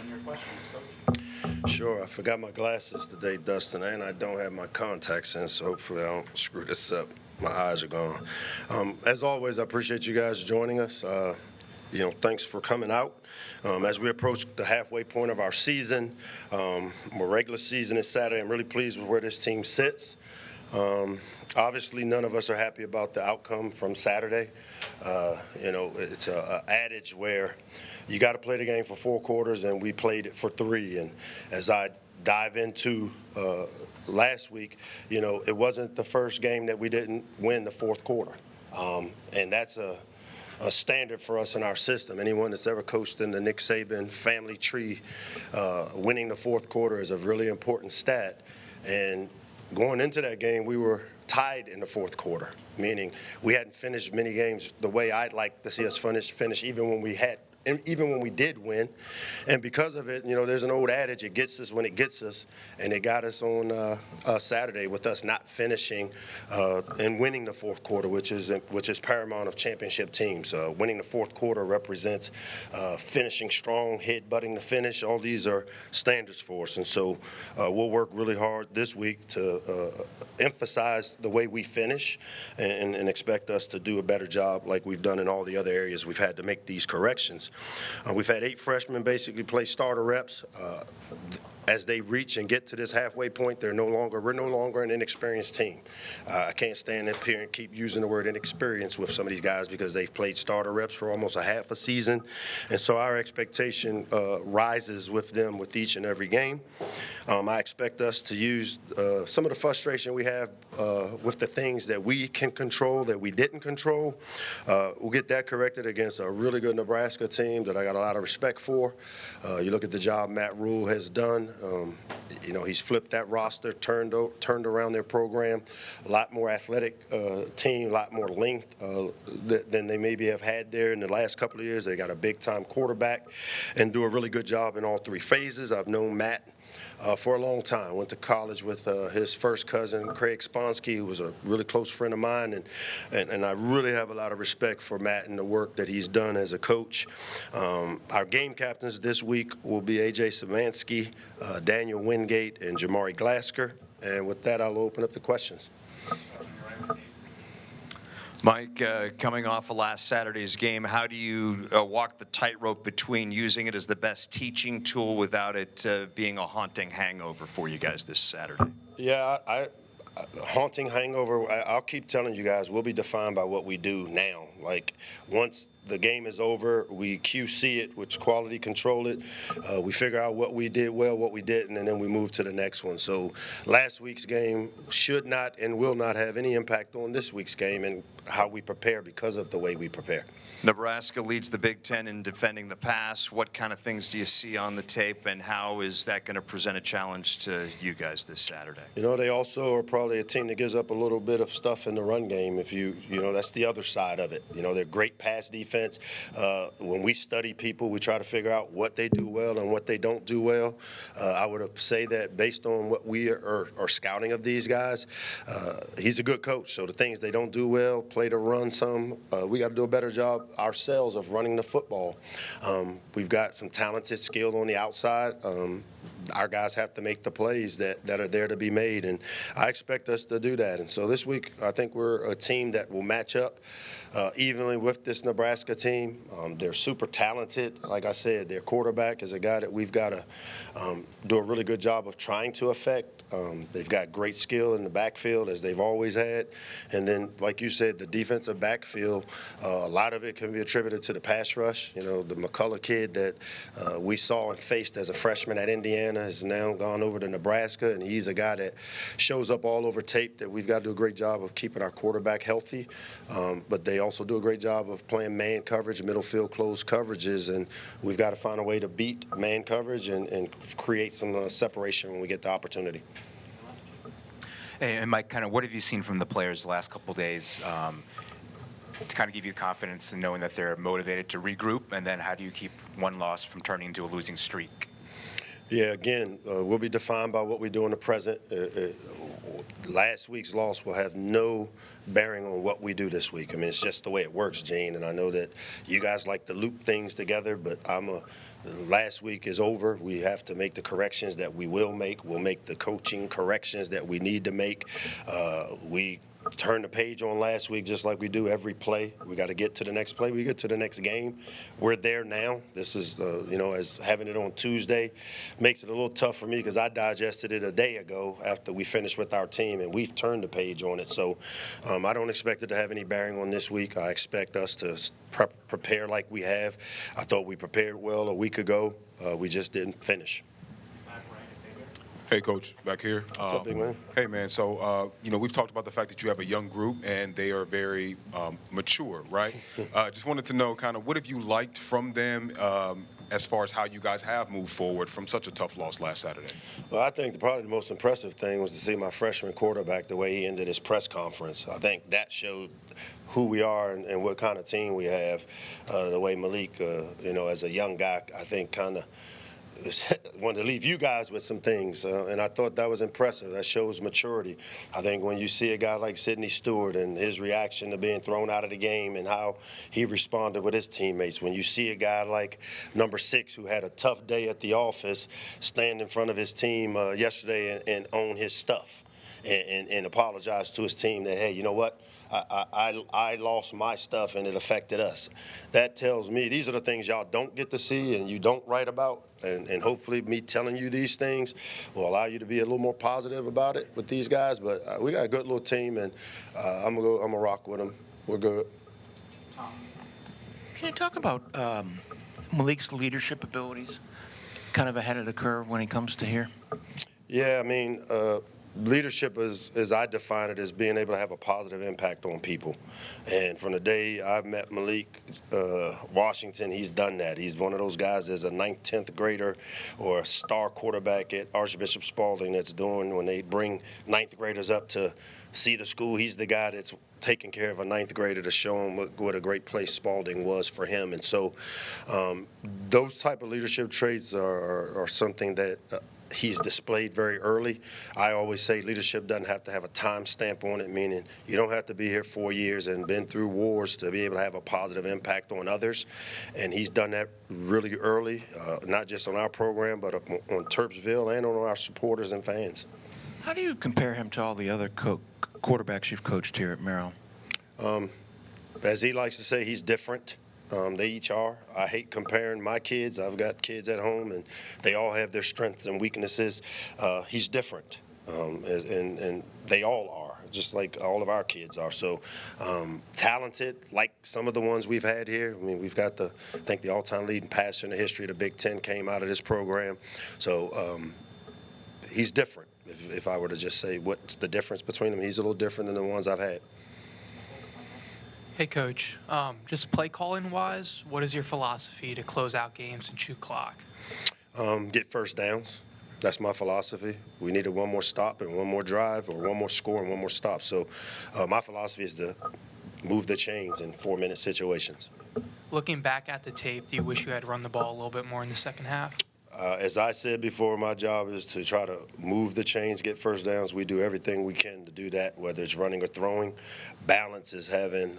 your questions, Coach. Sure. I forgot my glasses today, Dustin, and I don't have my contacts in, so hopefully I don't screw this up. My eyes are gone. As always, I appreciate you guys joining us. Thanks for coming out. As we approach the halfway point of our season, our regular season is Saturday. I'm really pleased with where this team sits. Obviously, none of us are happy about the outcome from Saturday. It's an adage where you got to play the game for 4 quarters, and we played it for 3. And as I dive into last week, it wasn't the first game that we didn't win the 4th quarter. And that's a standard for us in our system. Anyone that's ever coached in the Nick Saban family tree, winning the 4th quarter is a really important stat. And going into that game, we were tied in the 4th quarter, meaning we hadn't finished many games the way I'd like to see us finish even when we did win. And because of it, there's an old adage, it gets us when it gets us, and it got us on Saturday with us not finishing and winning the 4th quarter, which is paramount of championship teams. Winning the 4th quarter represents finishing strong, head-butting the finish. All these are standards for us, and so we'll work really hard this week to emphasize the way we finish and expect us to do a better job like we've done in all the other areas we've had to make these corrections. We've had 8 freshmen basically play starter reps. As they reach and get to this halfway point, we're no longer an inexperienced team. I can't stand up here and keep using the word inexperienced with some of these guys because they've played starter reps for almost a half a season. And so our expectation rises with them with each and every game. I expect us to use some of the frustration we have with the things that we can control that we didn't control. We'll get that corrected against a really good Nebraska team that I got a lot of respect for. You look at the job Matt Rule has done. He's flipped that roster, turned around their program, a lot more athletic team, a lot more length than they maybe have had there in the last couple of years. They got a big-time quarterback and do a really good job in all 3 phases. I've known Matt for a long time. Went to college with his first cousin, Craig Sponsky, who was a really close friend of mine, and I really have a lot of respect for Matt and the work that he's done as a coach. Our game captains this week will be A.J. Savansky, Daniel Wingate, and Jamari Glasker. And with that, I'll open up the questions. Mike, coming off of last Saturday's game, how do you walk the tightrope between using it as the best teaching tool without it being a haunting hangover for you guys this Saturday? Yeah, haunting hangover, I'll keep telling you guys, we'll be defined by what we do now. Like, once the game is over, we QC it, which quality control it. We figure out what we did well, what we didn't, and then we move to the next one. So last week's game should not and will not have any impact on this week's game and how we prepare because of the way we prepare. Nebraska leads the Big Ten in defending the pass. What kind of things do you see on the tape, and how is that going to present a challenge to you guys this Saturday? They also are probably a team that gives up a little bit of stuff in the run game. That's the other side of it. They're great pass defense. When we study people, we try to figure out what they do well and what they don't do well. I would say that based on what we are scouting of these guys, he's a good coach. So the things they don't do well, play to run some. We got to do a better job ourselves of running the football. We've got some talented skill on the outside. Our guys have to make the plays that are there to be made, and I expect us to do that. And so this week, I think we're a team that will match up evenly with this Nebraska team. They're super talented. Like I said, their quarterback is a guy that we've got to do a really good job of trying to affect. They've got great skill in the backfield, as they've always had. And then, like you said, the defensive backfield, a lot of it can be attributed to the pass rush. The McCullough kid that we saw and faced as a freshman at Indiana has now gone over to Nebraska, and he's a guy that shows up all over tape that we've got to do a great job of keeping our quarterback healthy. But they also do a great job of playing man coverage, middle field closed coverages, and we've got to find a way to beat man coverage and create some separation when we get the opportunity. And Mike, kind of what have you seen from the players the last couple of days to kind of give you confidence in knowing that they're motivated to regroup, and then how do you keep one loss from turning into a losing streak? Yeah, again, we'll be defined by what we do in the present. Last week's loss will have no bearing on what we do this week. I mean, it's just the way it works, Gene, and I know that you guys like to loop things together, but last week is over. We have to make the corrections that we will make. We'll make the coaching corrections that we need to make. We turned the page on last week just like we do every play. We got to get to the next play. We get to the next game. We're there now. This is, as having it on Tuesday makes it a little tough for me because I digested it a day ago after we finished with our team, and we've turned the page on it. So I don't expect it to have any bearing on this week. I expect us to prepare like we have. I thought we prepared well a week ago. We just didn't finish. Hey, Coach, back here. What's up, big man? Hey, man. So, we've talked about the fact that you have a young group and they are very mature, right? Just wanted to know kind of what have you liked from them as far as how you guys have moved forward from such a tough loss last Saturday? Well, I think probably the most impressive thing was to see my freshman quarterback, the way he ended his press conference. I think that showed who we are and what kind of team we have. The way Malik, as a young guy, I think kind of wanted to leave you guys with some things, and I thought that was impressive. That shows maturity. I think when you see a guy like Sidney Stewart and his reaction to being thrown out of the game and how he responded with his teammates, when you see a guy like number 6 who had a tough day at the office stand in front of his team yesterday and own his stuff and apologize to his team that, hey, you know what? I lost my stuff and it affected us. That tells me these are the things y'all don't get to see and you don't write about. And hopefully me telling you these things will allow you to be a little more positive about it with these guys. But we got a good little team, and I'm gonna rock with them. We're good. Can you talk about Malik's leadership abilities, kind of ahead of the curve when he comes to here? Yeah, I mean, leadership, as I define it, is being able to have a positive impact on people. And from the day I've met Malik Washington, he's done that. He's one of those guys as a 9th, 10th grader or a star quarterback at Archbishop Spalding that's doing when they bring 9th graders up to see the school. He's the guy that's taking care of a 9th grader to show him what a great place Spalding was for him. And so those type of leadership traits are something that he's displayed very early. I always say leadership doesn't have to have a time stamp on it, meaning you don't have to be here 4 years and been through wars to be able to have a positive impact on others. And he's done that really early, not just on our program, but on Terpsville and on our supporters and fans. How do you compare him to all the other quarterbacks you've coached here at Merrill? As he likes to say, he's different. They each are. I hate comparing my kids. I've got kids at home, and they all have their strengths and weaknesses. He's different, and they all are, just like all of our kids are. So talented, like some of the ones we've had here. I mean, we've got I think the all-time leading passer in the history of the Big Ten came out of this program. So he's different. If I were to just say what's the difference between them, he's a little different than the ones I've had. Hey, Coach. Just play calling wise, what is your philosophy to close out games and chew clock? Get first downs. That's my philosophy. We needed one more stop and one more drive, or one more score and one more stop. So my philosophy is to move the chains in 4-minute situations. Looking back at the tape, do you wish you had run the ball a little bit more in the second half? As I said before, my job is to try to move the chains, get first downs. We do everything we can to do that, whether it's running or throwing. Balance is having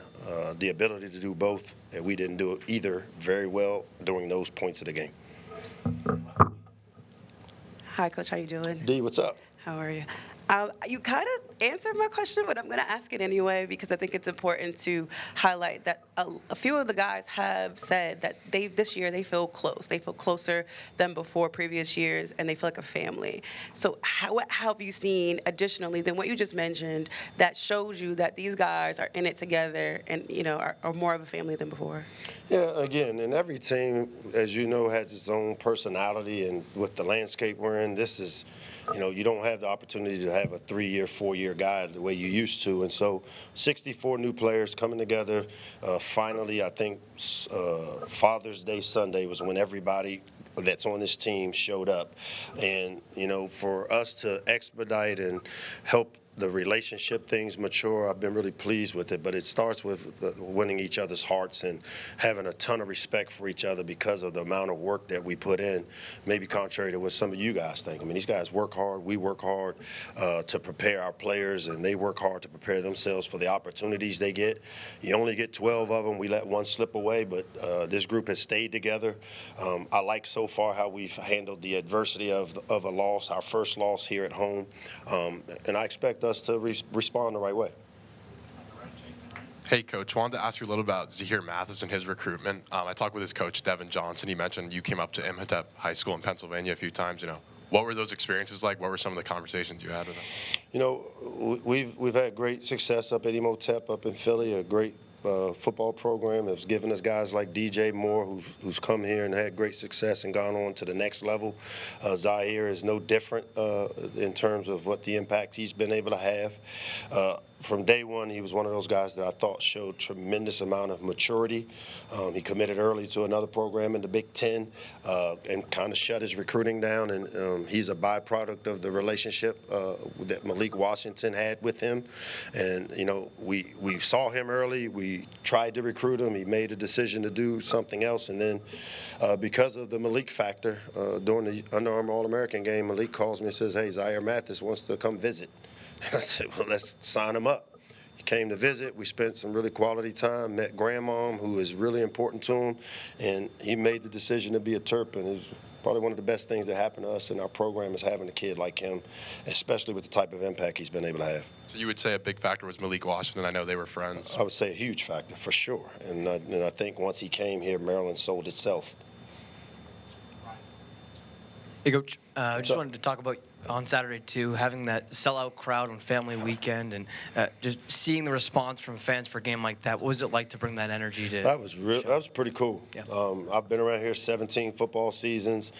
the ability to do both, and we didn't do it either very well during those points of the game. Hi, Coach. How you doing? D, what's up? How are you? You kind of answered my question, but I'm going to ask it anyway because I think it's important to highlight that a few of the guys have said that this year they feel close. They feel closer than before previous years, and they feel like a family. So what have you seen additionally than what you just mentioned that shows you that these guys are in it together and, are more of a family than before? Yeah, again, and every team, as you know, has its own personality, and with the landscape we're in, this is, you don't have the opportunity to have a 3-year, 4-year guy the way you used to. And so 64 new players coming together. Finally, I think Father's Day Sunday was when everybody that's on this team showed up. And, for us to expedite and help the relationship things mature. I've been really pleased with it, but it starts with winning each other's hearts and having a ton of respect for each other because of the amount of work that we put in, maybe contrary to what some of you guys think. I mean, these guys work hard. We work hard to prepare our players, and they work hard to prepare themselves for the opportunities they get. You only get 12 of them. We let one slip away, but this group has stayed together. I like so far how we've handled the adversity of a loss, our first loss here at home, and I expect us to respond the right way. Hey, Coach, wanted to ask you a little about Zahir Mathis and his recruitment. I talked with his coach, Devin Johnson. He mentioned you came up to Imhotep High School in Pennsylvania a few times. What were those experiences like? What were some of the conversations you had with him? We've had great success up at Imhotep, up in Philly, a great football program. It's given us guys like DJ Moore, who's come here and had great success and gone on to the next level. Zahir is no different in terms of what the impact he's been able to have. From day one, he was one of those guys that I thought showed tremendous amount of maturity. He committed early to another program in the Big Ten and kind of shut his recruiting down. And he's a byproduct of the relationship that Malik Washington had with him. And, we saw him early. We tried to recruit him. He made a decision to do something else. And then because of the Malik factor, during the Under Armour All-American game, Malik calls me and says, hey, Zahir Mathis wants to come visit. And I said, well, let's sign him up. He came to visit. We spent some really quality time, met grandmom, who is really important to him, and he made the decision to be a Terp. And it was probably one of the best things that happened to us in our program is having a kid like him, especially with the type of impact he's been able to have. So you would say a big factor was Malik Washington. I know they were friends. I would say a huge factor, for sure. And I think once he came here, Maryland sold itself. Hey, Coach. I just wanted to talk about on Saturday, too, having that sellout crowd on family weekend and just seeing the response from fans for a game like that. What was it like to bring that energy to? That was pretty cool. Yeah. I've been around here 17 football seasons.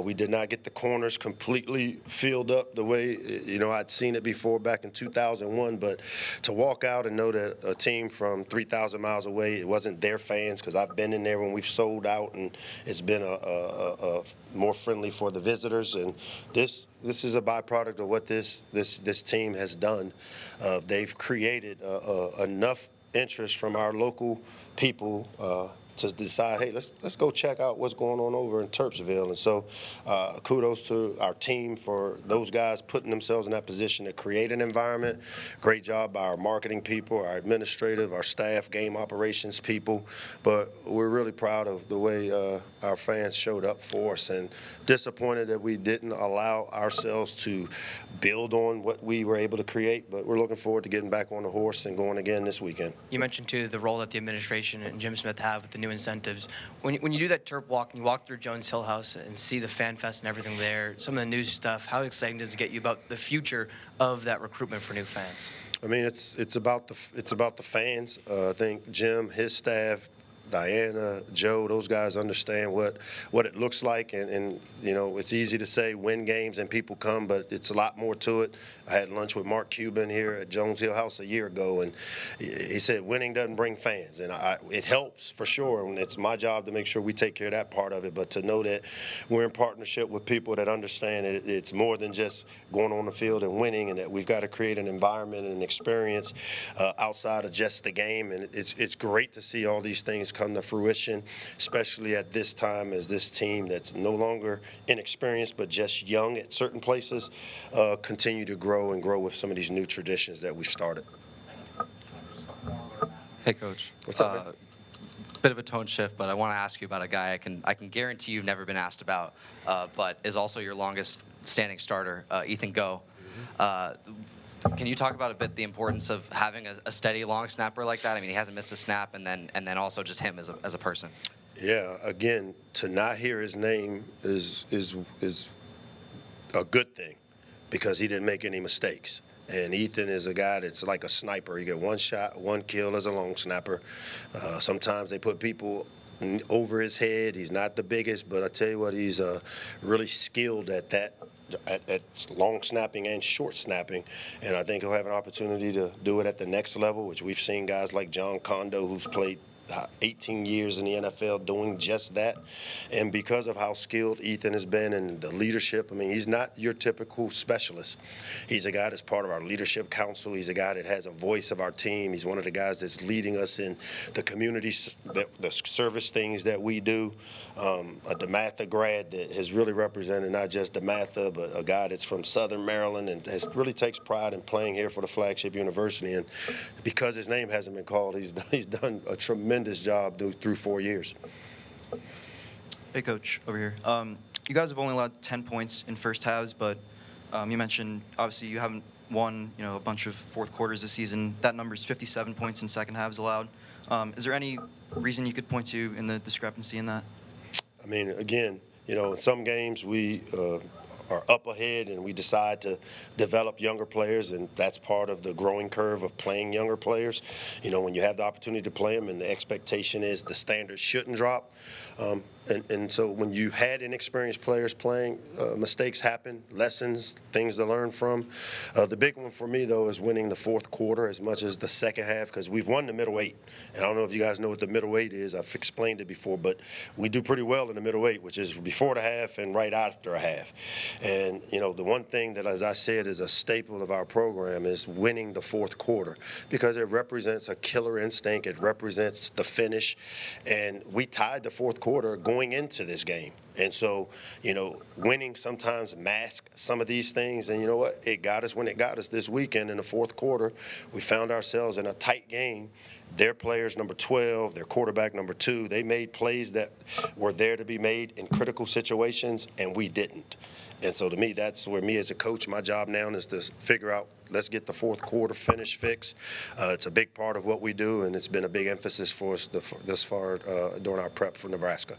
We did not get the corners completely filled up the way, I'd seen it before back in 2001. But to walk out and know that a team from 3,000 miles away, it wasn't their fans, because I've been in there when we've sold out, and it's been a more friendly for the visitors. And this is a byproduct of what this team has done. They've created enough interest from our local people to decide, hey, let's go check out what's going on over in Terpsville. And so kudos to our team for those guys putting themselves in that position to create an environment. Great job by our marketing people, our administrative, our staff, game operations people. But we're really proud of the way our fans showed up for us, and disappointed that we didn't allow ourselves to build on what we were able to create. But we're looking forward to getting back on the horse and going again this weekend. You mentioned, too, the role that the administration and Jim Smith have with the new incentives. When you do that Terp walk and you walk through Jones Hill House and see the fan fest and everything there, some of the new stuff, how exciting does it get you about the future of that recruitment for new fans? I mean, it's about the fans. I think Jim, his staff, Diana, Joe, those guys understand what it looks like, and it's easy to say win games and people come, but it's a lot more to it. I had lunch with Mark Cuban here at Jones Hill House a year ago, and he said winning doesn't bring fans, and it helps for sure, and it's my job to make sure we take care of that part of it. But to know that we're in partnership with people that understand it's more than just going on the field and winning, and that we've got to create an environment and an experience outside of just the game, and it's great to see all these things come to fruition, especially at this time as this team that's no longer inexperienced but just young at certain places continue to grow with some of these new traditions that we've started. Hey, Coach. What's up, man? Bit of a tone shift, but I want to ask you about a guy I can guarantee you've never been asked about, but is also your longest standing starter, Ethan Gough. Can you talk about a bit the importance of having a steady long snapper like that? I mean, he hasn't missed a snap, and then also just him as a person. Yeah, again, to not hear his name is a good thing, because he didn't make any mistakes. And Ethan is a guy that's like a sniper. You get one shot, one kill as a long snapper. Sometimes they put people over his head. He's not the biggest, but I tell you what, he's really skilled at that, at long snapping and short snapping. And I think he'll have an opportunity to do it at the next level, which we've seen guys like John Kondo, who's played 18 years in the NFL doing just that. And because of how skilled Ethan has been and the leadership, I mean, he's not your typical specialist. He's a guy that's part of our leadership council. He's a guy that has a voice of our team. He's one of the guys that's leading us in the community, the service things that we do. A DeMatha grad that has really represented not just DeMatha, but a guy that's from Southern Maryland and really takes pride in playing here for the flagship university. And because his name hasn't been called, he's done a tremendous job through 4 years. Hey, Coach, over here. You guys have only allowed 10 points in first halves, but you mentioned obviously you haven't won, a bunch of fourth quarters this season. That number is 57 points in second halves allowed. Is there any reason you could point to in the discrepancy in that? I mean, again, in some games we are up ahead and we decide to develop younger players, and that's part of the growing curve of playing younger players. When you have the opportunity to play them and the expectation is the standards shouldn't drop. And so when you had inexperienced players playing, mistakes happen, lessons, things to learn from. The big one for me, though, is winning the fourth quarter as much as the second half, because we've won the middle eight. And I don't know if you guys know what the middle eight is. I've explained it before, but we do pretty well in the middle eight, which is before the half and right after a half. And, the one thing that, as I said, is a staple of our program is winning the fourth quarter, because it represents a killer instinct. It represents the finish. And we tied the fourth quarter going into this game. And so, winning sometimes masks some of these things. And you know what? It got us when it got us this weekend in the fourth quarter. We found ourselves in a tight game. Their players, number 12, their quarterback, number 2, they made plays that were there to be made in critical situations, and we didn't. And so to me, that's where me as a coach, my job now is to figure out, let's get the fourth quarter finish fixed. It's a big part of what we do, and it's been a big emphasis for us thus far during our prep for Nebraska.